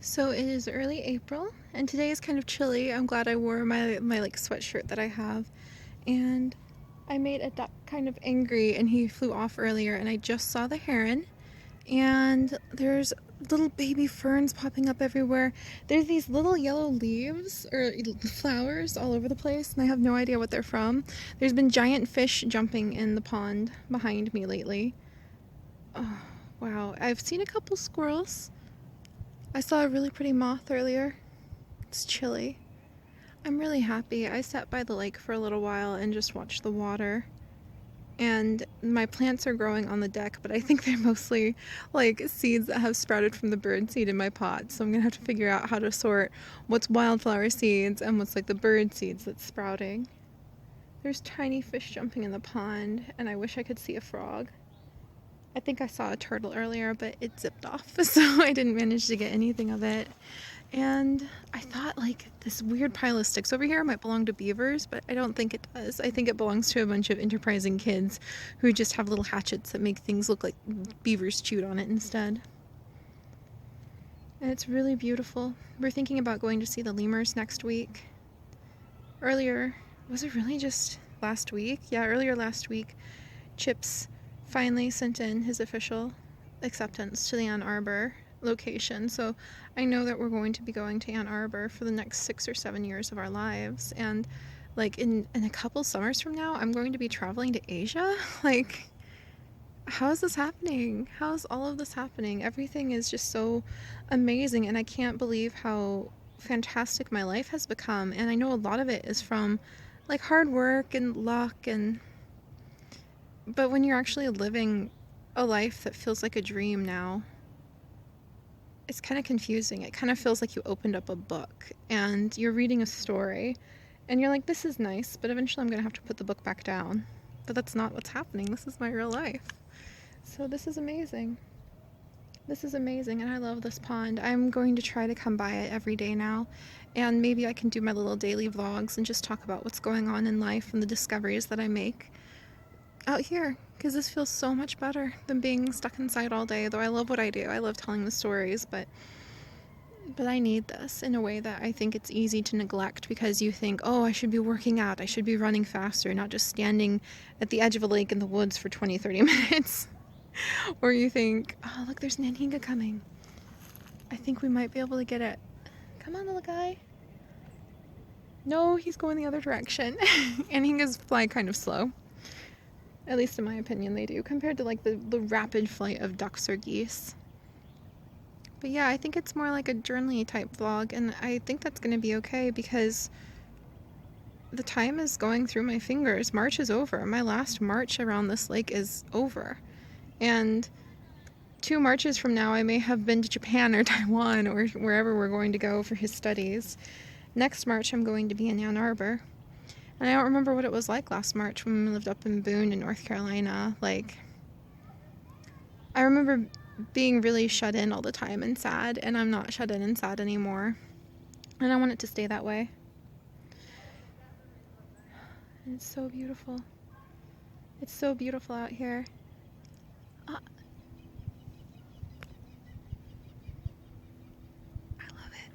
So it is early April, and today is kind of chilly. I'm glad I wore my like sweatshirt that I have, and I made a duck kind of angry, and he flew off earlier. And I just saw the heron, and there's little baby ferns popping up everywhere. There's these little yellow leaves or flowers all over the place, and I have no idea what they're from. There's been giant fish jumping in the pond behind me lately. Oh, wow! I've seen a couple squirrels. I saw a really pretty moth earlier. It's chilly. I'm really happy. I sat by the lake for a little while and just watched the water. And my plants are growing on the deck, but I think they're mostly like seeds that have sprouted from the bird seed in my pot. So I'm gonna have to figure out how to sort what's wildflower seeds and what's like the bird seeds that's sprouting. There's tiny fish jumping in the pond, and I wish I could see a frog. I think I saw a turtle earlier, but it zipped off, so I didn't manage to get anything of it. And I thought like this weird pile of sticks over here might belong to beavers, but I don't think it does. I think it belongs to a bunch of enterprising kids who just have little hatchets that make things look like beavers chewed on it instead. And it's really beautiful. We're thinking about going to see the lemurs next week. Earlier, was it really just last week? Yeah, earlier last week, Chips finally sent in his official acceptance to the Ann Arbor location. So I know that we're going to be going to Ann Arbor for the next 6 or 7 years of our lives. And like in a couple summers from now, I'm going to be traveling to Asia. Like, how is this happening? How is all of this happening? Everything is just so amazing, and I can't believe how fantastic my life has become. And I know a lot of it is from like hard work and luck and but when you're actually living a life that feels like a dream now, it's kind of confusing. It kind of feels like you opened up a book and you're reading a story and you're like, this is nice, but eventually I'm going to have to put the book back down. But that's not what's happening. This is my real life. So this is amazing. This is amazing, and I love this pond. I'm going to try to come by it every day now, and maybe I can do my little daily vlogs and just talk about what's going on in life and the discoveries that I make out here, because this feels so much better than being stuck inside all day. Though I love what I do, I love telling the stories, but I need this in a way that I think it's easy to neglect, because you think, oh, I should be working out, I should be running faster, not just standing at the edge of a lake in the woods for 20-30 minutes. Or you think, oh, look, there's an anhinga coming. I think we might be able to get it. Come on, little guy. No, he's going the other direction. Anhingas fly kind of slow. At least in my opinion they do, compared to like the rapid flight of ducks or geese. But yeah, I think it's more like a journaly type vlog, and I think that's going to be okay because the time is going through my fingers. March is over. My last march around this lake is over. And 2 marches from now, I may have been to Japan or Taiwan or wherever we're going to go for his studies. Next March, I'm going to be in Ann Arbor. And I don't remember what it was like last March when we lived up in Boone in North Carolina. Like, I remember being really shut in all the time and sad, and I'm not shut in and sad anymore. And I want it to stay that way. And it's so beautiful. It's so beautiful out here. Uh, I love it.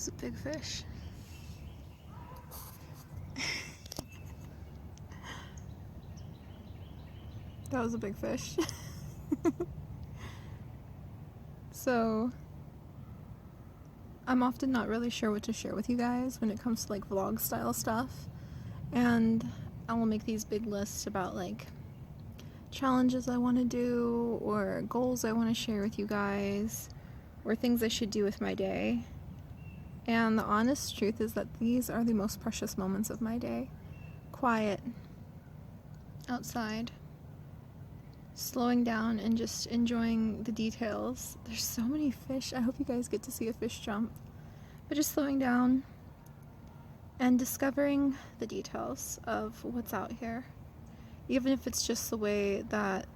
was a big fish. That was a big fish. So, I'm often not really sure what to share with you guys when it comes to like vlog style stuff. And I will make these big lists about like challenges I want to do or goals I want to share with you guys or things I should do with my day. And the honest truth is that these are the most precious moments of my day. Quiet, outside, slowing down and just enjoying the details. There's so many fish. I hope you guys get to see a fish jump. But just slowing down and discovering the details of what's out here. Even if it's just the way that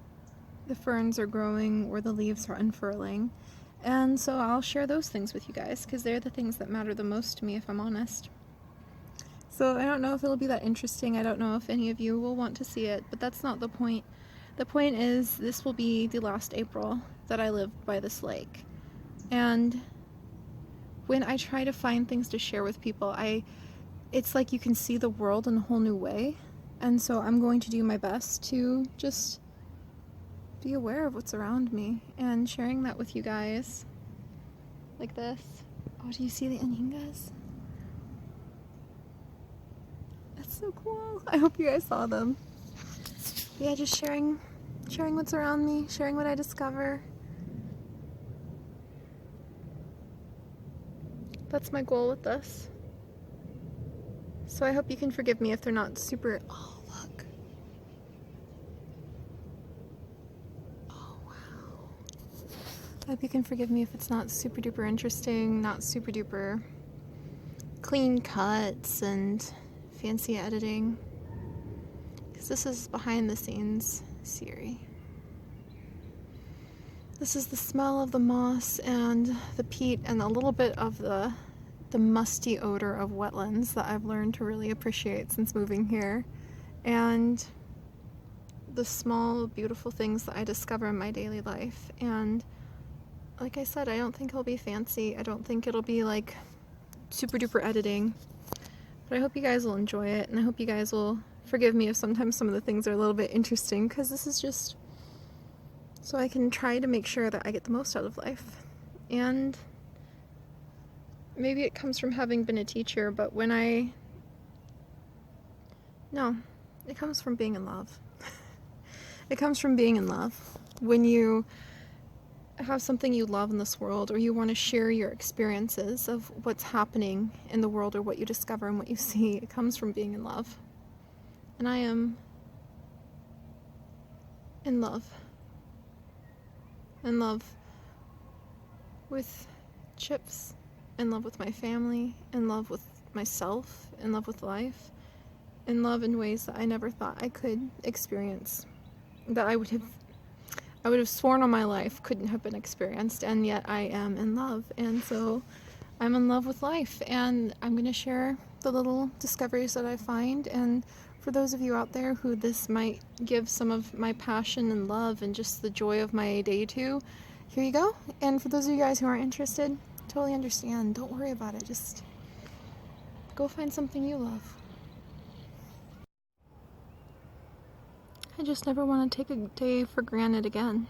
the ferns are growing or the leaves are unfurling. And so I'll share those things with you guys because they're the things that matter the most to me, if I'm honest. So I don't know if it'll be that interesting. I don't know if any of you will want to see it, but that's not the point. The point is this will be the last April that I lived by this lake. And when I try to find things to share with people, it's like you can see the world in a whole new way. And so I'm going to do my best to just be aware of what's around me and sharing that with you guys. Like this. Oh, do you see the anhingas? That's so cool. I hope you guys saw them. Yeah, just sharing what's around me, sharing what I discover. That's my goal with this. So I hope you can forgive me if they're not super... Oh, look. Oh, wow. I hope you can forgive me if it's not super duper interesting, not super duper clean cuts and fancy editing. Because this is behind the scenes Seri. This is the smell of the moss and the peat and a little bit of the musty odor of wetlands that I've learned to really appreciate since moving here, and the small beautiful things that I discover in my daily life. And like I said, I don't think it'll be fancy. I don't think it'll be like super duper editing, but I hope you guys will enjoy it, and I hope you guys will forgive me if sometimes some of the things are a little bit interesting, because this is just so I can try to make sure that I get the most out of life. And maybe it comes from having been a teacher, but it comes from being in love. It comes from being in love. When you have something you love in this world, or you want to share your experiences of what's happening in the world or what you discover and what you see, it comes from being in love. And I am in love. In love with chips. In love with my family, in love with myself, in love with life, in love in ways that I never thought I could experience, that I would have sworn on my life couldn't have been experienced, and yet I am in love. And so I'm in love with life, and I'm going to share the little discoveries that I find. And for those of you out there who this might give some of my passion and love and just the joy of my day to, here you go. And for those of you guys who aren't interested, totally understand. Don't worry about it. Just go find something you love. I just never want to take a day for granted again.